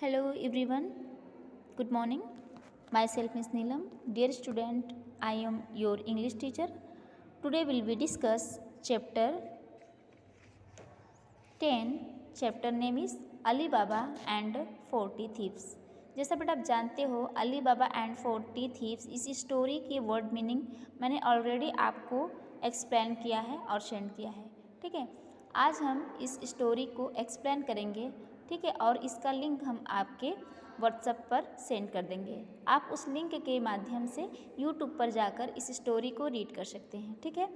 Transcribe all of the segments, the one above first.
Hello everyone, good morning. Myself is Neelam. Dear student, I am your English teacher. Today will be discuss chapter 10. Chapter name is Ali Baba and 40 thieves. जैसा बेटा आप जानते हो अली बाबा and 40 thieves इस story की word meaning मैंने already आपको explain किया है और सेंड किया है। ठीक है, आज हम इस स्टोरी को एक्सप्लेन करेंगे। ठीक है, और इसका लिंक हम आपके व्हाट्सएप पर सेंड कर देंगे। आप उस लिंक के माध्यम से यूट्यूब पर जाकर इस स्टोरी को रीड कर सकते हैं। ठीक है,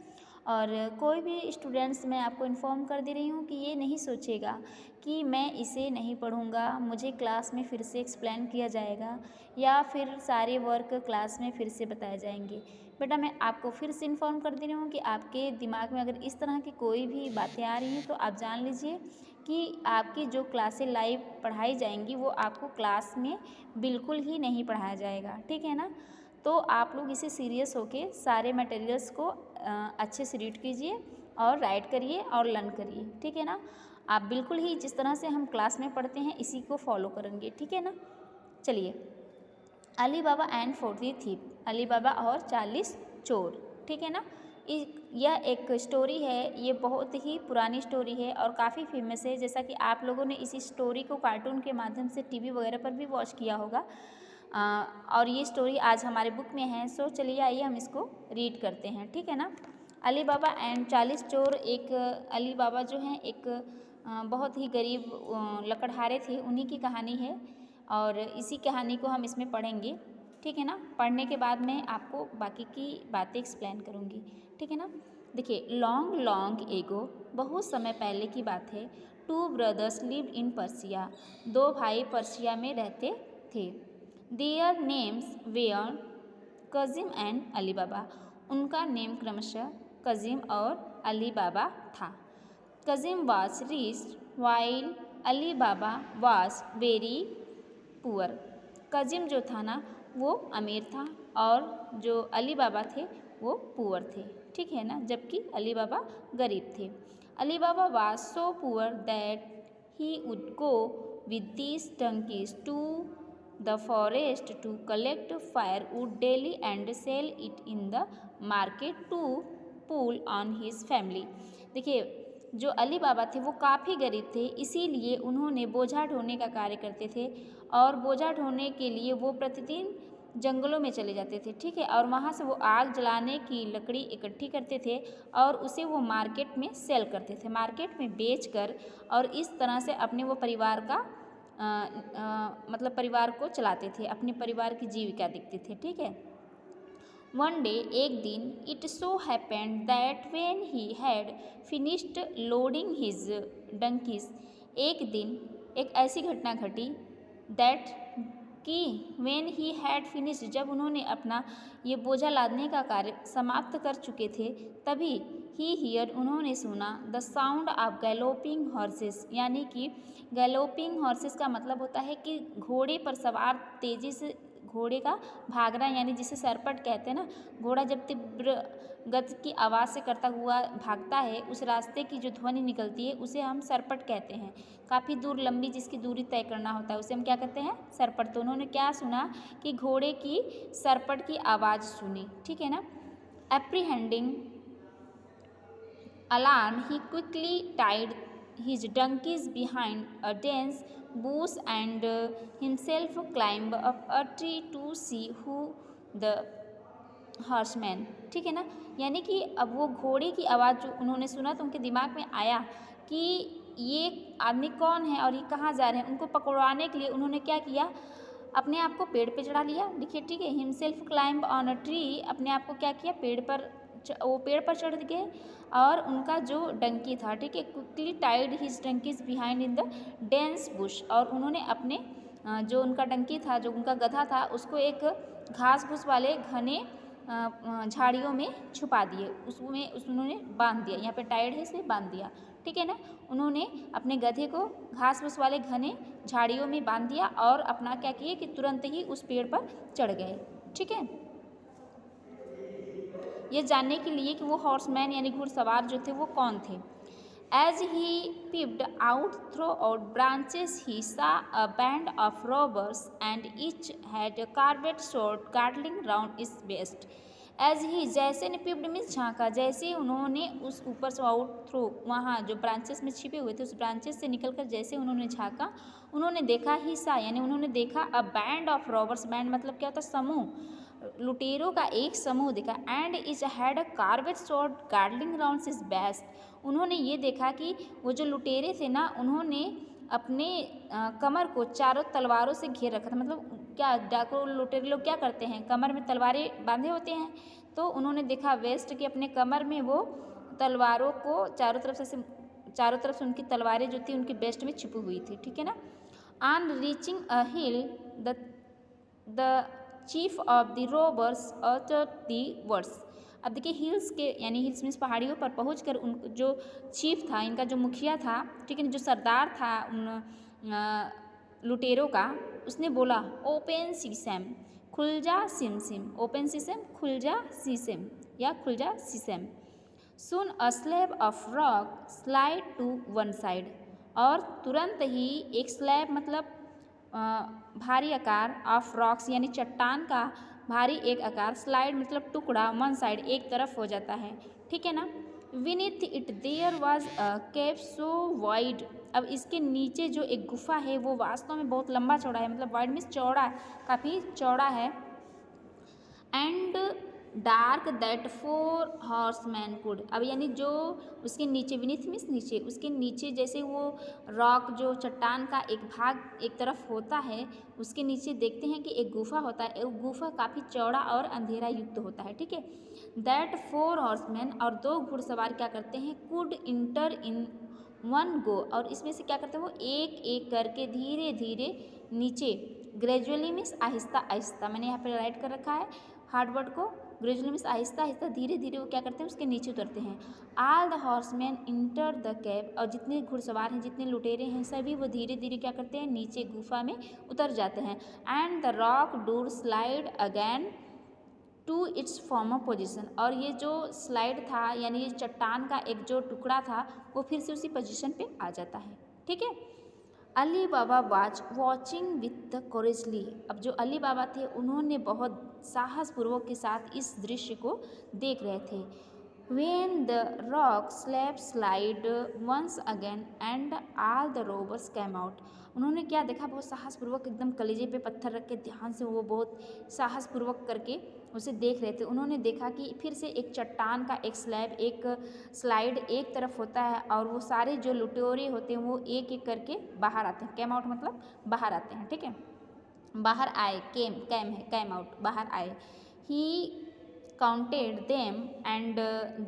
और कोई भी स्टूडेंट्स मैं आपको इन्फॉर्म कर दे रही हूँ कि ये नहीं सोचेगा कि मैं इसे नहीं पढ़ूँगा, मुझे क्लास में फिर से एक्सप्लेन किया जाएगा या फिर सारे वर्क क्लास में फिर से बताए जाएंगे। बेटा मैं आपको फिर से इन्फॉर्म कर दे रही हूँ कि आपके दिमाग में अगर इस तरह की कोई भी बातें आ रही हैं तो आप जान लीजिए कि आपकी जो क्लासें लाइव पढ़ाई जाएंगी वो आपको क्लास में बिल्कुल ही नहीं पढ़ाया जाएगा। ठीक है ना, तो आप लोग इसे सीरियस होके सारे मटेरियल्स को अच्छे से रीड कीजिए और राइट करिए और लर्न करिए। ठीक है ना, आप बिल्कुल ही जिस तरह से हम क्लास में पढ़ते हैं इसी को फॉलो करेंगे। ठीक है ना, चलिए। अली बाबा एंड 40 थीव, अली बाबा और 40 चोर। ठीक है ना, यह एक स्टोरी है, ये बहुत ही पुरानी स्टोरी है और काफ़ी फेमस है। जैसा कि आप लोगों ने इस स्टोरी को कार्टून के माध्यम से टीवी वगैरह पर भी वॉच किया होगा। और ये स्टोरी आज हमारे बुक में है। सो चलिए आइए हम इसको रीड करते हैं। ठीक है ना, अली बाबा एंड 40 चोर। एक अली बाबा जो हैं एक बहुत ही गरीब लकड़हारे थे, उन्हीं की कहानी है और इसी कहानी को हम इसमें पढ़ेंगे। ठीक है ना, पढ़ने के बाद मैं आपको बाकी की बातें एक्सप्लेन करूँगी। ठीक है ना, देखिए, लॉन्ग लॉन्ग एगो, बहुत समय पहले की बात है। 2 ब्रदर्स लिव्ड इन पर्सिया, 2 भाई पर्सिया में रहते थे। Their names were Kazim and Ali Baba, उनका नेम क्रमशः कज़िम और अली बाबा था। Kazim was rich while Ali Baba was very poor. Kazim जो था ना वो अमीर था और जो अली बाबा थे वो पुअर थे। ठीक है ना, जबकि अली बाबा गरीब थे। Ali Baba was so poor that he would go with these donkeys to the forest to collect firewood daily and sell it in the market to pull on his family. देखिए, जो अली बाबा थे वो काफ़ी गरीब थे, इसीलिए उन्होंने बोझा ढोने का कार्य करते थे और बोझा ढोने के लिए वो प्रतिदिन जंगलों में चले जाते थे। ठीक है, और वहाँ से वो आग जलाने की लकड़ी इकट्ठी करते थे और उसे वो मार्केट में सेल करते थे, मार्केट में बेचकर, और इस तरह से अपने वो परिवार का मतलब परिवार को चलाते थे, अपने परिवार की जीविका देखते थे। ठीक है, वन डे, एक दिन, it so happened that when he had finished loading his donkeys, एक दिन एक ऐसी घटना घटी दैट कि व्हेन ही हैड फिनिश्ड, जब उन्होंने अपना ये बोझा लादने का कार्य समाप्त कर चुके थे, तभी ही हियर, उन्होंने सुना the sound of galloping horses, यानी कि गैलोपिंग हॉर्सेस का मतलब होता है कि घोड़े पर सवार तेज़ी से घोड़े का भागना, यानी जिसे सरपट कहते हैं ना। घोड़ा जब तीव्र गति की आवाज़ से करता हुआ भागता है, उस रास्ते की जो ध्वनि निकलती है उसे हम सरपट कहते हैं। काफ़ी दूर लंबी जिसकी दूरी तय करना होता है उसे हम क्या कहते हैं, सरपट। तो उन्होंने क्या सुना कि घोड़े की सरपट की आवाज़ सुनी। ठीक है ना, एप्रीहेंडिंग alarm, he quickly tied his donkeys behind a dense bush and himself climbed up a tree to see who the horseman. ठीक है ना, यानी कि अब वो घोड़े की आवाज़ जो उन्होंने सुना तो उनके दिमाग में आया कि ये आदमी कौन है और ये कहाँ जा रहे हैं। उनको पकड़वाने के लिए उन्होंने क्या किया, अपने आप को पेड़ पे चढ़ा लिया। देखिए, ठीक है, himself climb on a tree, अपने आप को क्या किया, पेड़ पर वो पेड़ पर चढ़ गए और उनका जो डंकी था, ठीक है, quickly tied his donkeys behind in the dense bush, और उन्होंने अपने जो उनका डंकी था, जो उनका गधा था, उसको एक घास फूस वाले घने झाड़ियों में छुपा दिए, उसमें उन्होंने बांध दिया। यहाँ पे टाइड है इसलिए बांध दिया। ठीक है ना, उन्होंने अपने गधे को घास फूस वाले घने झाड़ियों में बांध दिया और अपना क्या किए कि तुरंत ही उस पेड़ पर चढ़ गए। ठीक है, ये जानने के लिए कि वो हॉर्समैन यानी घुड़सवार जो थे वो कौन थे। As he peeped out throughout branches, he saw a band of robbers, and each had a carved sword girdling round its waist. As he जैसे ने पिप्ड मीन्स झांका, जैसे उन्होंने उस ऊपर से आउट थ्रू वहाँ जो ब्रांचेस में छिपे हुए थे उस ब्रांचेस से निकलकर जैसे उन्होंने झांका, उन्होंने देखा ही सा यानी उन्होंने देखा a band of robbers. Band मतलब क्या होता है? समूह, लुटेरों का एक समूह देखा। And is had a carved sword girdling round his waist. उन्होंने ये देखा कि वो जो लुटेरे थे ना, उन्होंने अपने कमर को चारों तलवारों से घेर रखा था। मतलब क्या डाकू लुटेरे लोग क्या करते हैं? कमर में तलवारें बांधे होते हैं। तो उन्होंने देखा वेस्ट के अपने कमर में वो तलवारों को चारों तरफ से उनकी तलवारें जो थी उनकी बेस्ट में छिपी हुई थी। ठीक है ना। On reaching a hill the chief of the robbers uttered the words. अब देखिए हिल्स के यानी हिल्स मीन्स पहाड़ियों पर पहुंचकर उन जो चीफ था, इनका जो मुखिया था, ठीक है, जो सरदार था उन लुटेरों का, उसने बोला ओपन सीसम, खुल जा सिम सिम। ओपन सीसम, खुल जा सीसम या खुल जा sesame. Soon a slab of rock slide to one side. और तुरंत ही एक स्लैब मतलब भारी आकार ऑफ रॉक्स यानी चट्टान का भारी एक आकार, स्लाइड मतलब टुकड़ा, वन साइड एक तरफ हो जाता है। ठीक है ना। Beneath it there was a cave so wide. अब इसके नीचे जो एक गुफा है वो वास्तव में बहुत लंबा चौड़ा है, मतलब वाइड मीन्स चौड़ा, काफ़ी चौड़ा है। And dark that 4 horseman could. अब यानी जो उसके नीचे, विनीथ मीन्स नीचे, उसके नीचे जैसे वो रॉक जो चट्टान का एक भाग एक तरफ होता है, उसके नीचे देखते हैं कि एक गुफा होता है। एक गुफा काफ़ी चौड़ा और अंधेरा युक्त होता है। ठीक है। दैट 4 हॉर्समैन, और 2 घुड़सवार क्या करते हैं? Could inter in one go. और इसमें से क्या करते हैं? वो एक एक करके धीरे धीरे नीचे, ग्रेजुअली मीन्स आहिस्ता आहिस्ता, मैंने यहाँ पे राइट कर रखा है हार्ड वर्ड को। ग्रेजुअली मीन्स आहिस्ता आहिस्ता धीरे धीरे वो क्या करते हैं? उसके नीचे उतरते हैं। All the horseman enter the cave. और जितने घुड़सवार हैं, जितने लुटेरे हैं, सभी वो धीरे धीरे क्या करते हैं? नीचे गुफा में उतर जाते हैं। And the rock door slide again to its former position. और ये जो स्लाइड था यानी ये चट्टान का एक जो टुकड़ा था वो फिर से उसी पोजिशन पे आ जाता है। ठीक है। Ali Baba was watching with कोरेजली। अब जो अली बाबा थे उन्होंने बहुत साहसपूर्वक के साथ इस दृश्य को देख रहे थे। When the rock slab slide once again and all the robbers came out. उन्होंने क्या देखा? बहुत साहसपूर्वक एकदम कलेजे पे पत्थर रख के ध्यान से वो बहुत साहसपूर्वक करके उसे देख रहे थे। उन्होंने देखा कि फिर से एक चट्टान का एक स्लैब, एक स्लाइड एक तरफ होता है और वो सारे जो लुटेरे होते हैं वो एक एक करके बाहर आते हैं। कैम आउट मतलब बाहर आते हैं। ठीक है। बाहर आए, कैम आउट, बाहर आए। He counted them and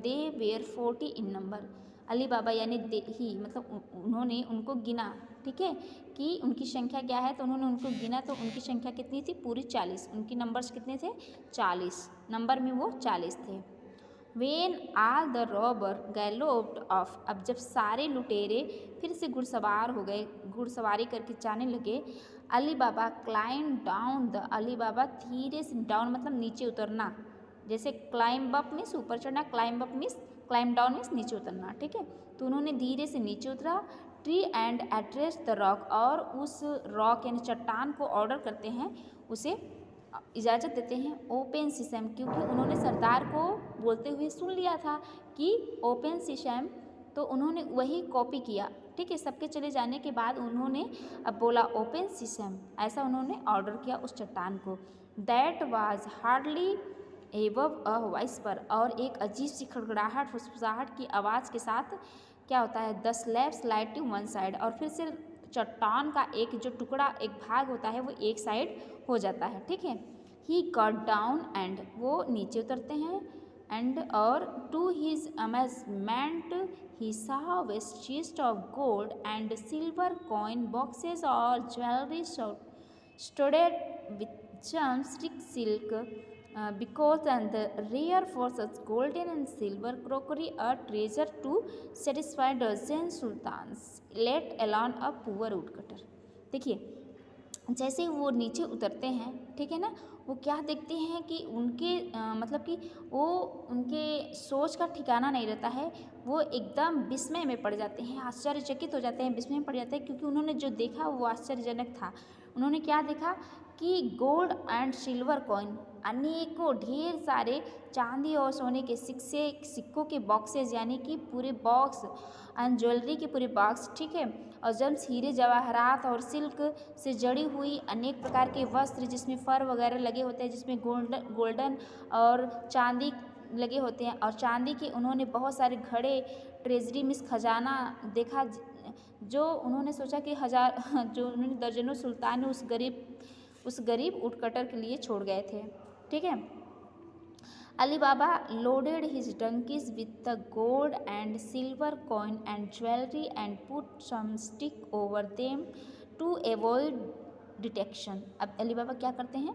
they were 40 in number. Ali Baba यानी ही मतलब उन्होंने उनको गिना। ठीक है, कि उनकी संख्या क्या है, तो उन्होंने उनको गिना तो उनकी संख्या कितनी थी? पूरी 40। उनकी नंबर्स कितने थे? 40। नंबर में वो 40 थे। When all the robber galloped off. अब जब सारे लुटेरे फिर से घुड़सवार हो गए, घुड़सवारी करके जाने लगे। अली बाबा क्लाइम डाउन द। अली बाबा धीरे से, डाउन मतलब नीचे उतरना, जैसे क्लाइंब अप मीन्स ऊपर चढ़ना, क्लाइंब डाउन मीन्स नीचे उतरना। ठीक है। तो उन्होंने धीरे से नीचे उतरा। Tree and address the rock. और उस रॉक यानी चट्टान को ऑर्डर करते हैं, उसे इजाज़त देते हैं ओपन सीसम, क्योंकि उन्होंने सरदार को बोलते हुए सुन लिया था कि ओपन सीसम, तो उन्होंने वही कॉपी किया। ठीक है। सबके चले जाने के बाद उन्होंने अब बोला ओपन सीसम, ऐसा उन्होंने ऑर्डर किया उस चट्टान को। That was hardly above a voice पर। और एक अजीब सी खड़खड़ाहट, फुसफुसाहट की आवाज़ के साथ क्या होता है? The slab slide to one side. और फिर से चट्टान का एक जो टुकड़ा, एक भाग होता है वो एक साइड हो जाता है। ठीक है। ही गॉट डाउन एंड, वो नीचे उतरते हैं। एंड और to his amazement he saw a chest of gold and silver coin boxes or jewellery studded with gems, rich silk, because and the rare for such golden and silver crockery a treasure to satisfy dozen sultans, let alone a poor woodcutter। देखिए जैसे ही वो नीचे उतरते हैं, ठीक है ना, वो क्या देखते हैं कि उनके मतलब कि वो उनके सोच का ठिकाना नहीं रहता है, वो एकदम विस्मय में पड़ जाते हैं, आश्चर्यचकित हो जाते हैं, विस्मय में पड़ जाते हैं, क्योंकि उन्होंने जो देखा वो आश्चर्यजनक था। उन्होंने क्या देखा कि गोल्ड एंड सिल्वर कॉइन, अनेकों ढेर सारे चांदी और सोने के सिक्कों के बॉक्सेस, यानी कि पूरे बॉक्स एंड ज्वेलरी के पूरे बॉक्स, ठीक है, और जेम्स, हीरे जवाहरात और सिल्क से जड़ी हुई अनेक प्रकार के वस्त्र, जिसमें फर वगैरह लगे होते हैं, जिसमें गोल्डन और चांदी लगे होते हैं, और चांदी के उन्होंने बहुत सारे घड़े, ट्रेजरी मिस खजाना देखा, जो उन्होंने सोचा कि जो उन्होंने दर्जनों सुल्तान उस गरीब वुडकटर के लिए छोड़ गए थे, ठीक है। Alibaba loaded his donkeys with the gold and silver coin and jewelry and put some stick over them to avoid detection. अब अलीबाबा क्या करते हैं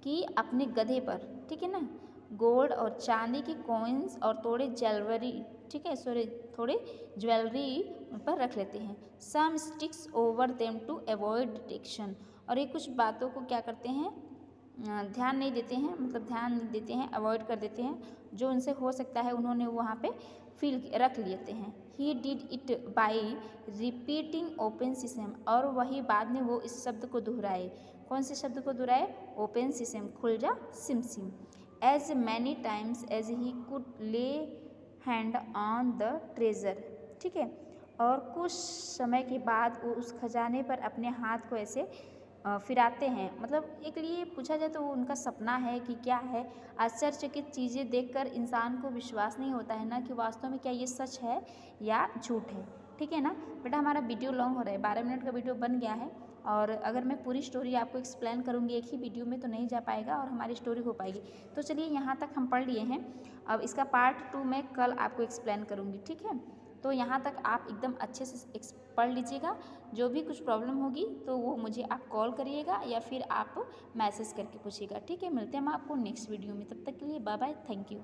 कि अपने गधे पर, ठीक है ना, गोल्ड और चांदी के कॉइन्स और थोड़े ज्वेलरी, ठीक है, थोड़े ज्वेलरी उन पर रख लेते हैं, some sticks over them to avoid detection, और ये कुछ बातों को क्या करते हैं, ध्यान नहीं देते हैं, मतलब ध्यान नहीं देते हैं, अवॉइड कर देते हैं, जो उनसे हो सकता है उन्होंने वहाँ पे रख लेते हैं। He did it by repeating open system, और वही बाद में वो इस शब्द को दोहराए। कौन से शब्द को दोहराए? ओपन सिस्टम, खुल जा सिम सिम, as many times as he could lay hand on the treasure, ठीक है, और कुछ समय के बाद वो उस खजाने पर अपने हाथ को ऐसे फिराते हैं। मतलब एक लिए पूछा जाए तो वो उनका सपना है कि क्या है, आश्चर्यचकित चीज़ें देखकर इंसान को विश्वास नहीं होता है ना कि वास्तव में क्या ये सच है या झूठ है, ठीक है ना। बेटा हमारा वीडियो लॉन्ग हो रहा है, 12 मिनट का वीडियो बन गया है, और अगर मैं पूरी स्टोरी आपको एक्सप्लेन करूँगी एक ही वीडियो में तो नहीं जा पाएगा और हमारी स्टोरी हो पाएगी। तो चलिए यहाँ तक हम पढ़ लिए हैं, अब इसका पार्ट 2 मैं कल आपको एक्सप्लेन करूँगी, ठीक है। तो यहाँ तक आप एकदम अच्छे से पढ़ लीजिएगा, जो भी कुछ प्रॉब्लम होगी तो वो मुझे आप कॉल करिएगा या फिर आप मैसेज करके पूछिएगा, ठीक है। मिलते हैं हम आपको नेक्स्ट वीडियो में, तब तक के लिए बाय बाय, थैंक यू।